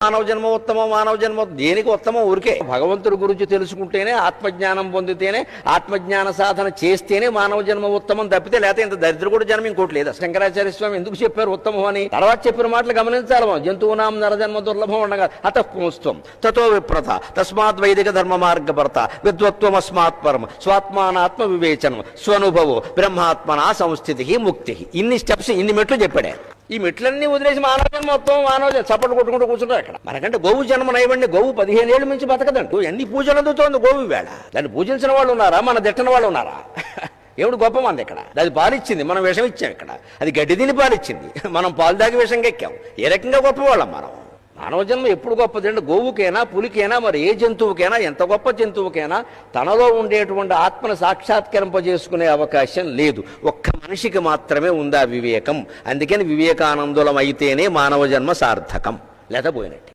మానవ జన్మ ఉత్తమం, మానవ జన్మ దేనికి ఉత్తమం? ఊరికే భగవంతుడి గురించి తెలుసుకుంటేనే, ఆత్మజ్ఞానం పొందితేనే, ఆత్మజ్ఞాన సాధన చేస్తేనే మానవ జన్మ ఉత్తమం తప్పితే లేకపోతే ఇంత దరిద్రకుడు జన్మ ఇంకోటి లేదా. శంకరాచార్య స్వామి ఎందుకు చెప్పారు ఉత్తమం అని? తర్వాత చెప్పిన మాటలు గమనించాలి. జంతువునాం నరజన్మ దుర్లభం ఉండగా అతః పుంస్త్వం తతో విప్రత తస్మాత్ వైదిక ధర్మ మార్గభర్త విద్వత్వం అస్మాత్ పరమ స్వాత్మానాత్మ వివేచనం స్వనుభవో బ్రహ్మాత్మనా సంస్థితి ముక్తి. ఇన్ని స్టెప్స్, ఇన్ని మెట్లు చెప్పాడే. ఈ మెట్లన్నీ వదిలేసి మానవ జన్మ మొత్తం మానవ చప్పట్లు కొట్టుకుంటూ కూర్చుంటారు అక్కడ. మనకంటే గోవు జన్మ నైవండి. గోవు 15 ఏళ్ళ నుంచి బతకదంటూ ఎన్ని పూజలు అందుతోంది గోవు వేళ. దాన్ని పూజించిన వాళ్ళు ఉన్నారా? మన తిట్టని వాళ్ళు ఉన్నారా? ఏమిటి గొప్ప మంది ఇక్కడ. అది పాలిచ్చింది, మనం విషం ఇచ్చాం. ఇక్కడ అది గడ్డి తిని పాలిచ్చింది, మనం పాలు దాగి విషంగా ఎక్కాం. ఏ రకంగా గొప్పవాళ్ళం మనం. మానవ జన్మ ఎప్పుడు గొప్పది అంటే గోవుకైనా, పులికైనా, మరి ఏ జంతువుకైనా, ఎంత గొప్ప జంతువుకైనా తనలో ఉండేటువంటి ఆత్మను సాక్షాత్కరింపజేసుకునే అవకాశం లేదు. ఒక్క మనిషికి మాత్రమే ఉందా వివేకం. అందుకని వివేకానందులం అయితేనే మానవ జన్మ సార్థకం, లేదా పోయినట్టు.